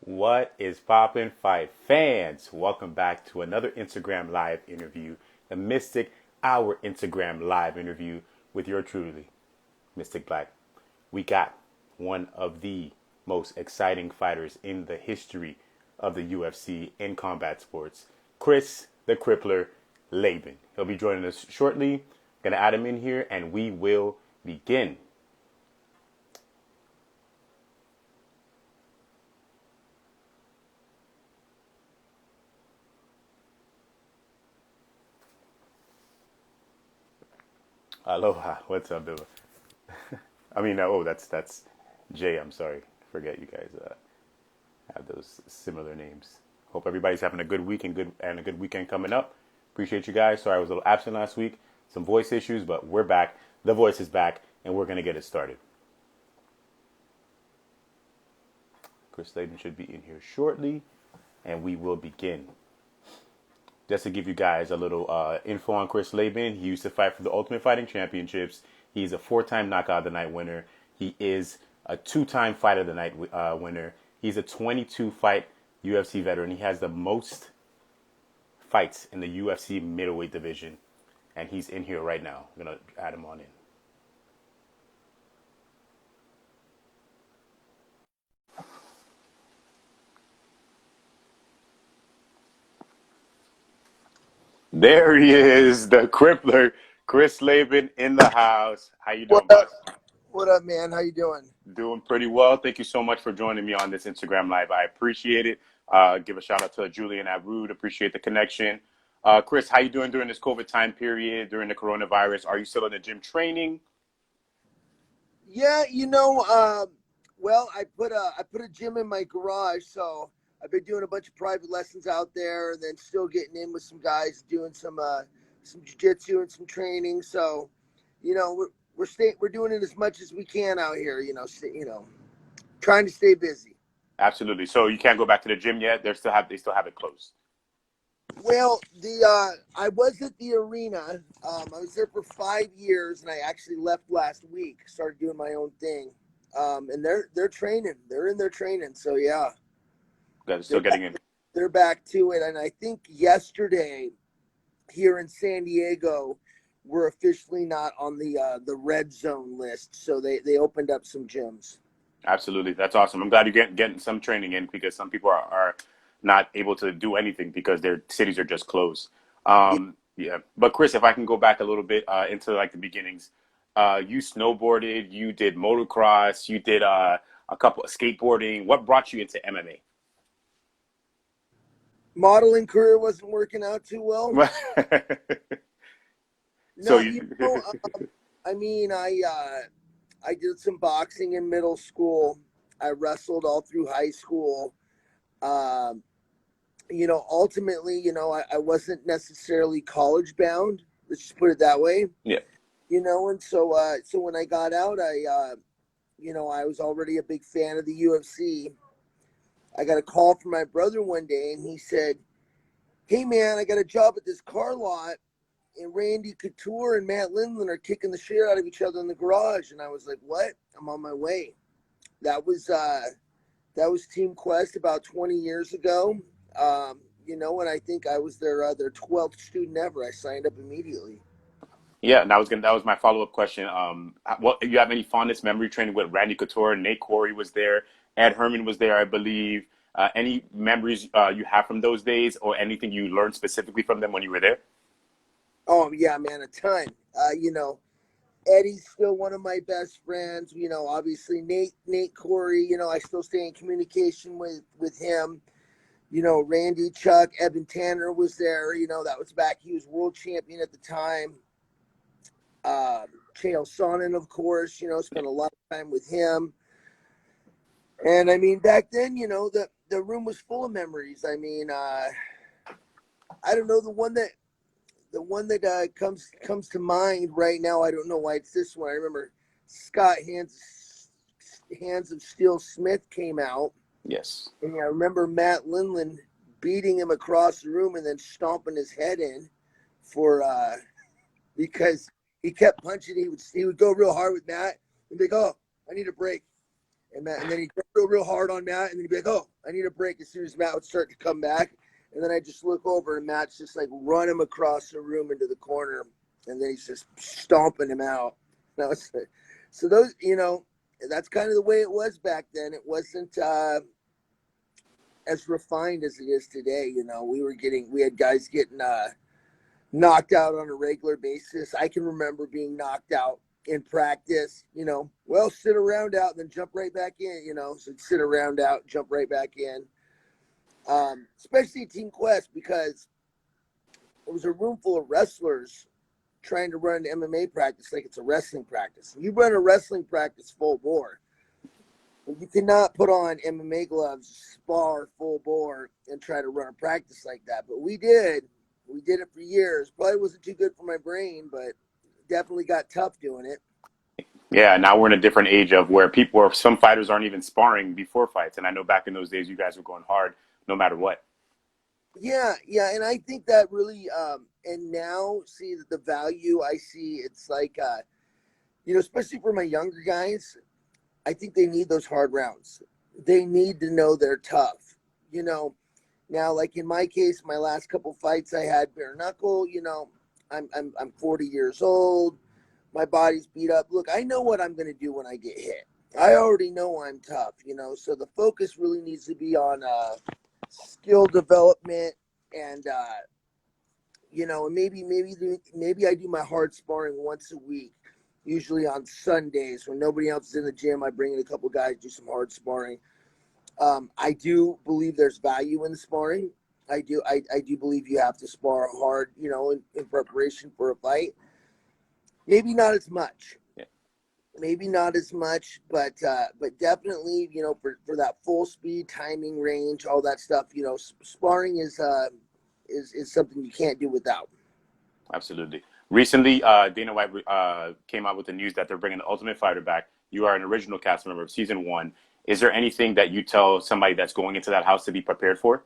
What is poppin', fight fans? Welcome back to another Instagram Live interview, the Mystic Hour Instagram Live interview with your truly, Mystic Black. We got one of the most exciting fighters in the history of the UFC in combat sports, Chris the Crippler Leben. He'll be joining us shortly. Gonna add him in here and we will begin. Aloha, what's up, Bill? That's Jay. I'm sorry, forget you guys have those similar names. Hope everybody's having a good week and a good weekend coming up. Appreciate you guys. Sorry I was a little absent last week, some voice issues, but we're back. The voice is back, and we're gonna get it started. Chris Leben should be in here shortly, and we will begin. Just to give you guys a little info on Chris Leben, he used to fight for the Ultimate Fighting Championships. He's a 4-time Knockout of the Night winner. He is a 2-time Fight of the Night winner. He's a 22-fight UFC veteran. He has the most fights in the UFC Middleweight division, and he's in here right now. I'm going to add him on in. There he is, the Crippler, Chris Leben in the house. How you What doing, up? boss? What up, man? How you doing? Doing pretty well. Thank you so much for joining me on this Instagram Live. I appreciate it. Give a shout out to Julian Abrud. Appreciate the connection. Chris, how you doing during this COVID time period, during the coronavirus? Are you still in the gym training? Yeah, well, I put a gym in my garage, so I've been doing a bunch of private lessons out there, and then still getting in with some guys doing some jiu-jitsu and some training. So, we're doing it as much as we can out here. Trying to stay busy. Absolutely. So you can't go back to the gym yet. They still have it closed. Well, I was at the arena. I was there for 5 years, and I actually left last week. Started doing my own thing, and they're training. They're in their training. So yeah, Guys are they're still back, getting in. they're back to it. And I think yesterday here in San Diego, we're officially not on the red zone list. So they opened up some gyms. Absolutely. That's awesome. I'm glad you're getting some training in because some people are not able to do anything because their cities are just closed. Yeah. Yeah. But Chris, if I can go back a little bit into like the beginnings, you snowboarded, you did motocross, you did a couple of skateboarding. What brought you into MMA? Modeling career wasn't working out too well. So No, you, I mean, I did some boxing in middle school. I wrestled all through high school. Um, Ultimately, I wasn't necessarily college bound. Let's just put it that way. yeah, And so when I got out, I was already a big fan of the UFC. I got a call from my brother one day, and he said, "Hey, man, I got a job at this car lot, and Randy Couture and Matt Lindland are kicking the shit out of each other in the garage." And I was like, "What? I'm on my way." That was Team Quest about 20 years ago. And I think I was their 12th student ever. I signed up immediately. yeah. And that was my follow up question. What you have any fondest memory training with Randy Couture? Nate Corey was there. Ed Herman was there, I believe. Any memories you have from those days, or anything you learned specifically from them when you were there? Oh yeah, man, a ton. Eddie's still one of my best friends. Obviously Nate Corey. I still stay in communication with him. Randy, Chuck, Evan Tanner was there. That was back. He was world champion at the time. Chael Sonnen, of course. Spent a lot of time with him. And I mean, back then, the room was full of memories. I mean, I don't know the one that comes to mind right now. I don't know why it's this one. I remember Scott Hands of Steel Smith came out, Yes. and I remember Matt Lindland beating him across the room and then stomping his head in for because he kept punching. He would go real hard with Matt and be like, "Oh, I need a break," And then he'd go real hard on Matt, and then he'd be like, "Oh, I need a break." As soon as Matt would start to come back, and then I just look over, and Matt's just like run him across the room into the corner, and then he's just stomping him out. So those, that's kind of the way it was back then. It wasn't as refined as it is today. We had guys getting knocked out on a regular basis. I can remember being knocked out in practice, well, sit around out and then jump right back in, so sit around out, jump right back in. Especially Team Quest, because it was a room full of wrestlers trying to run an MMA practice like it's a wrestling practice. You run a wrestling practice full bore. You cannot put on MMA gloves, spar full bore, and try to run a practice like that. But we did. We did it for years. Probably wasn't too good for my brain, but definitely got tough doing it. Yeah, now we're in a different age of where some fighters aren't even sparring before fights. And I know back in those days, you guys were going hard no matter what. Yeah, and I think that really, and now see the value I see. It's like, especially for my younger guys, I think they need those hard rounds. They need to know they're tough. Now, like in my case, my last couple fights I had Bareknuckle. I'm 40 years old. My body's beat up. Look, I know what I'm going to do when I get hit. I already know I'm tough. So the focus really needs to be on skill development and maybe I do my hard sparring once a week, usually on Sundays when nobody else is in the gym. I bring in a couple guys, do some hard sparring. I do believe there's value in sparring. I do believe you have to spar hard, in preparation for a fight. Maybe not as much. Yeah. Maybe not as much, but definitely, for that full speed, timing, range, all that stuff, sparring is something you can't do without. Absolutely. Recently, Dana White came out with the news that they're bringing the Ultimate Fighter back. You are an original cast member of season 1. Is there anything that you tell somebody that's going into that house to be prepared for?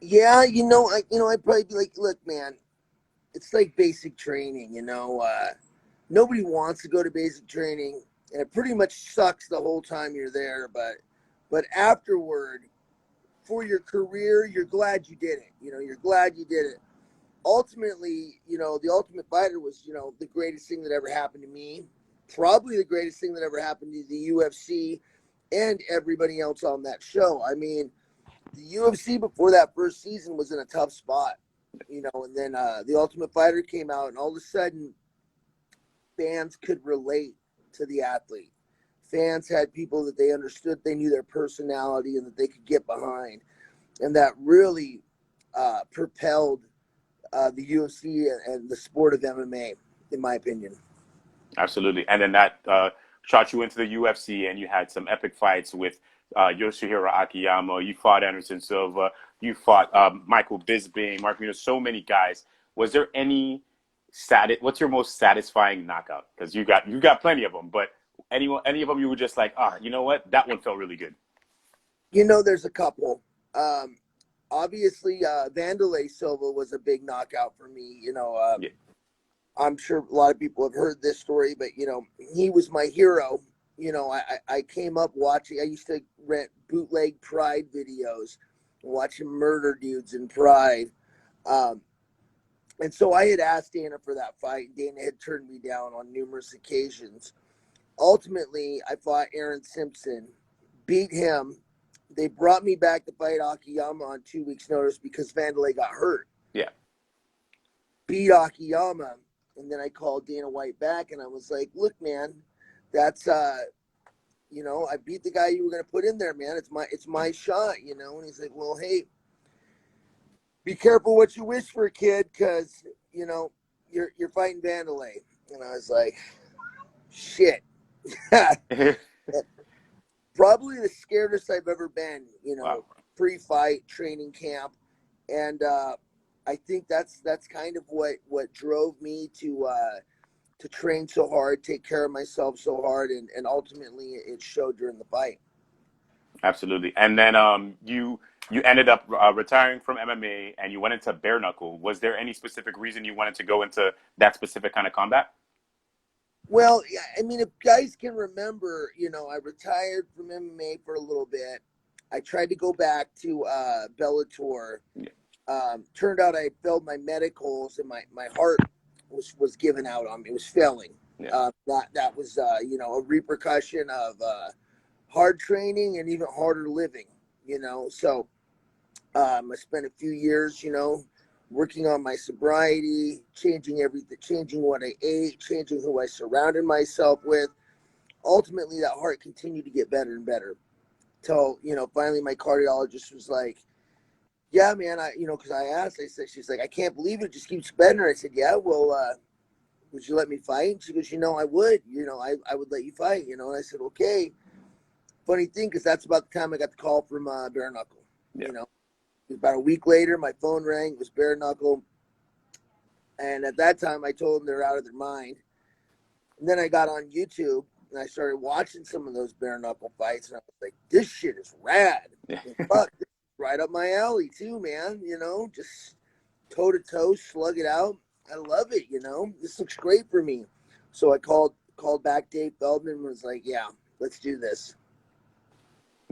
Yeah, I'd probably be like, look, man, it's like basic training, nobody wants to go to basic training, and it pretty much sucks the whole time you're there, but afterward, for your career, you're glad you did it. You're glad you did it. Ultimately, the Ultimate Fighter was, the greatest thing that ever happened to me. Probably the greatest thing that ever happened to the UFC and everybody else on that show. I mean, the UFC before that first season was in a tough spot, and then the Ultimate Fighter came out, and all of a sudden, fans could relate to the athlete. Fans had people that they understood, they knew their personality, and that they could get behind, and that really propelled the UFC and the sport of MMA, in my opinion. Absolutely. And then that shot you into the UFC, and you had some epic fights with Yoshihiro Akiyama. You fought Anderson Silva. You fought Michael Bisping, Mark Munoz, so many guys. Was there any what's your most satisfying knockout? Because you got plenty of them, but any of them you were just like, you know what? That one felt really good. There's a couple. Obviously, Vanderlei Silva was a big knockout for me. Yeah. I'm sure a lot of people have heard this story, but he was my hero. I came up watching. I used to rent bootleg Pride videos, watch him murder dudes in Pride. And so I had asked Dana for that fight. Dana had turned me down on numerous occasions. Ultimately, I fought Aaron Simpson, beat him. They brought me back to fight Akiyama on 2 weeks' notice because Vanderlei got hurt. Yeah. Beat Akiyama, and then I called Dana White back, and I was like, "Look, man, that's I beat the guy you were going to put in there, man. It's my shot, And he's like, "Well, hey, be careful what you wish for, kid, because you're fighting Vanderlei." And I was like, "Shit." Probably the scaredest I've ever been, Wow. pre-fight training camp, and I think that's kind of what drove me to train so hard, take care of myself so hard, and ultimately it showed during the fight. Absolutely. And then you ended up retiring from MMA, and you went into bare knuckle. Was there any specific reason you wanted to go into that specific kind of combat? Well, yeah, I mean, if guys can remember, I retired from MMA for a little bit. I tried to go back to Bellator. Yeah. Turned out I failed my medicals and my heart was given out on me. It was failing. Yeah. That was a repercussion of hard training and even harder living. So I spent a few years, working on my sobriety, changing everything, changing what I ate, changing who I surrounded myself with. Ultimately, that heart continued to get better and better. Till, finally my cardiologist was like, yeah, man, because I asked, she's like, I can't believe it just keeps better. I said, yeah, well, would you let me fight? And she goes, I would, I would let you fight, and I said, okay. Funny thing, because that's about the time I got the call from Bareknuckle. Yeah. It was about a week later, my phone rang, it was Bareknuckle. And at that time, I told them they're out of their mind. And then I got on YouTube and I started watching some of those Bareknuckle fights, and I was like, this shit is rad. Yeah. Fuck, this is right up my alley too, man. Just toe to toe, slug it out. I love it. This looks great for me. So I called back Dave Feldman and was like, yeah, let's do this.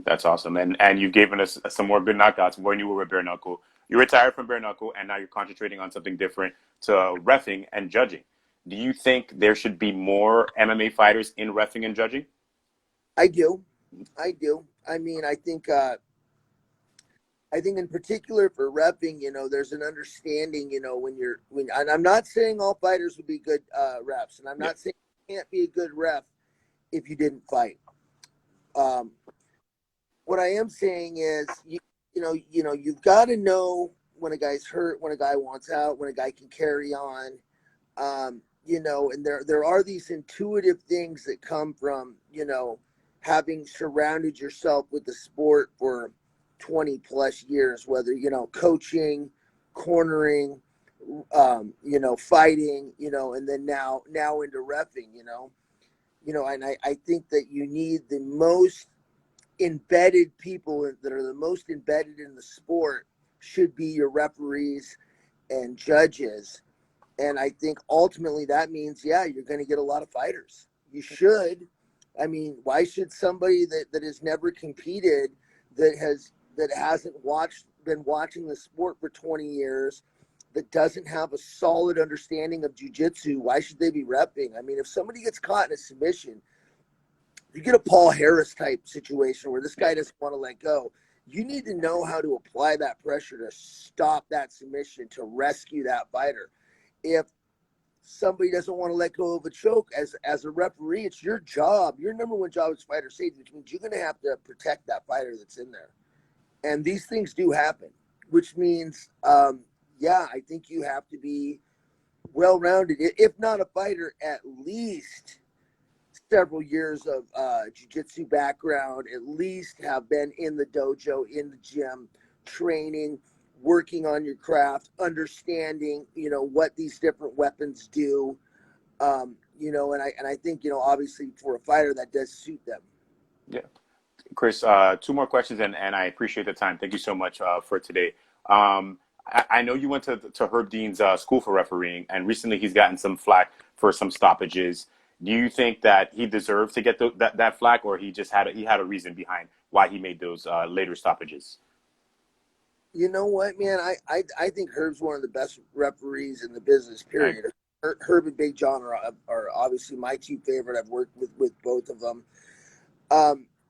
That's awesome. And you've given us some more good knockouts when you were with Bare Knuckle. You retired from Bare Knuckle, and now you're concentrating on something different to reffing and judging. Do you think there should be more MMA fighters in reffing and judging? I do. I mean, I think in particular for repping, there's an understanding, and I'm not saying all fighters would be good refs, and I'm not saying you can't be a good ref if you didn't fight. What I am saying is, you've got to know when a guy's hurt, when a guy wants out, when a guy can carry on, and there are these intuitive things that come from, having surrounded yourself with the sport for 20 plus years, whether, coaching, cornering, fighting, and then now into reffing, and I think that you need the most embedded people that are the most embedded in the sport should be your referees and judges. And I think ultimately that means, yeah, you're going to get a lot of fighters. You should. I mean, why should somebody that has never competed, that hasn't been watching the sport for 20 years, that doesn't have a solid understanding of jiu-jitsu, why should they be repping? I mean, if somebody gets caught in a submission, you get a Paul Harris type situation where this guy doesn't want to let go. You need to know how to apply that pressure to stop that submission, to rescue that fighter. If somebody doesn't want to let go of a choke, as a referee, it's your job. Your number one job is fighter safety, which means you're going to have to protect that fighter that's in there. And these things do happen, which means, I think you have to be well-rounded. If not a fighter, at least several years of jiu-jitsu background, at least have been in the dojo, in the gym, training, working on your craft, understanding, what these different weapons do, and I think, obviously for a fighter that does suit them. Yeah. Chris, two more questions, and I appreciate the time. Thank you so much for today. I know you went to Herb Dean's school for refereeing, and recently he's gotten some flack for some stoppages. Do you think that he deserved to get that flack, or he just had a reason behind why he made those later stoppages? You know what, man? I think Herb's one of the best referees in the business, period. Herb and Big John are obviously my two favorite. I've worked with both of them.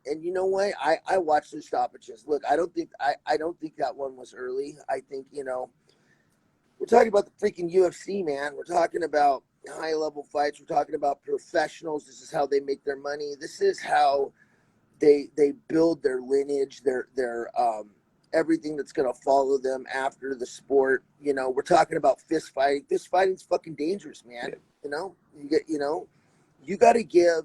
And you know what? I watched the stoppages. Look, I don't think that one was early. I think, we're talking about the freaking UFC, man. We're talking about high level fights. We're talking about professionals. This is how they make their money. This is how they build their lineage, their everything that's going to follow them after the sport. We're talking about fist fighting. Fist fighting's fucking dangerous, man. Yeah. You got to give,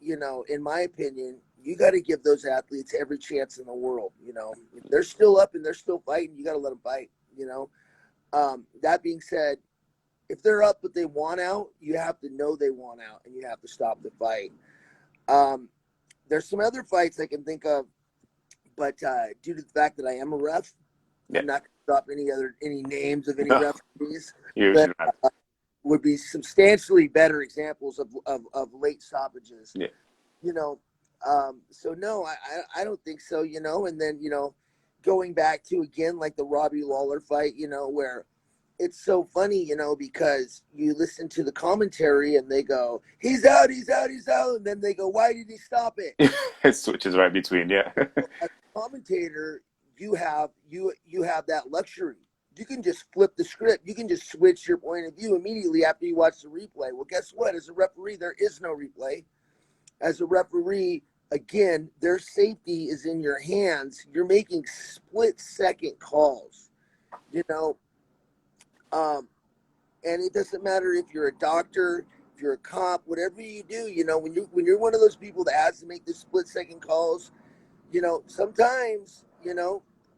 in my opinion, you got to give those athletes every chance in the world. If they're still up and they're still fighting, you got to let them fight. That being said, if they're up but they want out, you have to know they want out and you have to stop the fight. There's some other fights I can think of, but due to the fact that I am a ref, I'm not going to drop any names of any referees. would be substantially better examples of late stoppages. Yeah. You know, so no, I don't think so. You know, and then going back to again like the Robbie Lawler fight, where it's so funny, because you listen to the commentary and they go, he's out, he's out, he's out. And then they go, why did he stop it? It switches right between, yeah. As a commentator, you have that luxury. You can just flip the script. You can just switch your point of view immediately after you watch the replay. Well, guess what? As a referee, there is no replay. As a referee, again, their safety is in your hands. You're making split-second calls, and it doesn't matter if you're a doctor, if you're a cop, whatever you do, when you're one of those people that has to make the split-second calls, sometimes,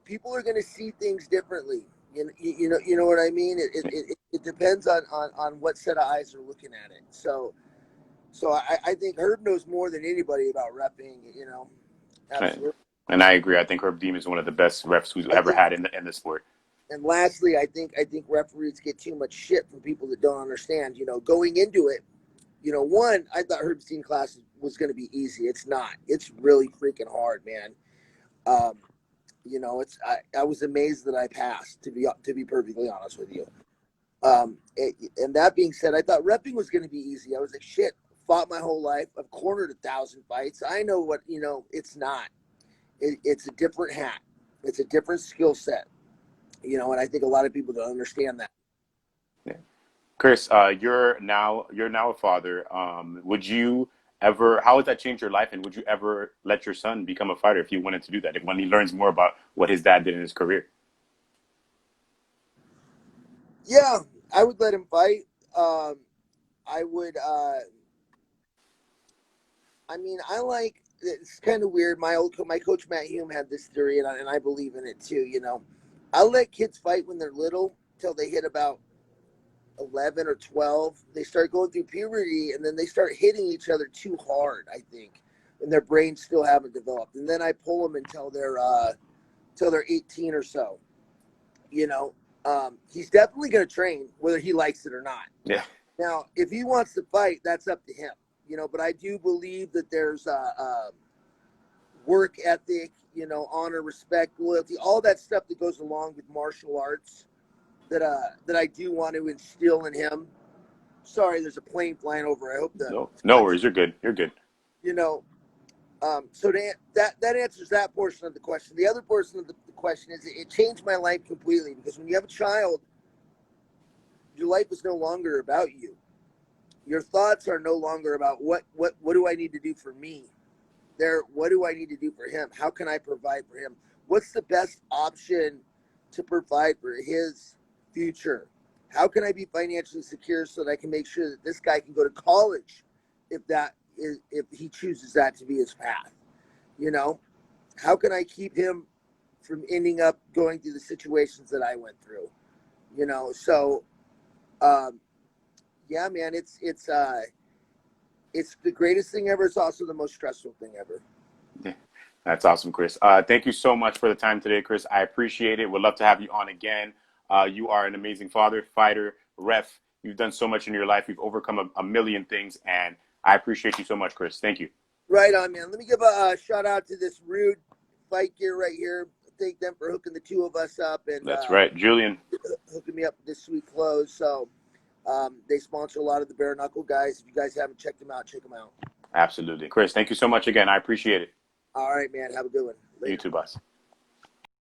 people are going to see things differently. You know what I mean? It depends on what set of eyes are looking at it. So I think Herb knows more than anybody about repping, absolutely. And I agree. I think Herb Dean is one of the best refs we've ever had in the sport. And lastly, I think referees get too much shit from people that don't understand. Going into it, one, I thought Herb Dean class was going to be easy. It's not. It's really freaking hard, man. I was amazed that I passed. To be perfectly honest with you. And that being said, I thought repping was going to be easy. I was like, shit. Fought my whole life. I've cornered 1,000 fights. I know what it's not. It's a different hat. It's a different skill set. And I think a lot of people don't understand that. Yeah. Chris, you're now a father. Would you ever? How would that change your life? And would you ever let your son become a fighter if you wanted to do that? When he learns more about what his dad did in his career? Yeah, I would let him fight. I would. It's kind of weird. My coach Matt Hume had this theory, and I believe in it too. I let kids fight when they're little till they hit about 11 or 12. They start going through puberty, and then they start hitting each other too hard, I think, and their brains still haven't developed. And then I pull them until they're 18 or so. He's definitely going to train whether he likes it or not. Yeah. Now, if he wants to fight, that's up to him. But I do believe that there's a work ethic, honor, respect, loyalty, all that stuff that goes along with martial arts that I do want to instill in him. Sorry, there's a plane flying over. I hope that. No worries. You're good. You're good. So that answers that portion of the question. The other portion of the question is it changed my life completely because when you have a child, your life is no longer about you. Your thoughts are no longer about what do I need to do for me? What do I need to do for him? How can I provide for him? What's the best option to provide for his future? How can I be financially secure so that I can make sure that this guy can go to college if he chooses that to be his path? How can I keep him from ending up going through the situations that I went through? Yeah, man, it's the greatest thing ever. It's also the most stressful thing ever. Yeah, that's awesome, Chris. Thank you so much for the time today, Chris. I appreciate it. Would love to have you on again. You are an amazing father, fighter, ref. You've done so much in your life. You've overcome a million things, and I appreciate you so much, Chris. Thank you. Right on, man. Let me give a shout out to this Rude Fight Gear right here. Thank them for hooking the two of us up. And that's right, Julian. Hooking me up with this sweet clothes. So they sponsor a lot of the Bareknuckle guys. If you guys haven't checked them out, check them out. Absolutely. Chris, thank you so much again. I appreciate it. All right, man. Have a good one. Later. You too, boss.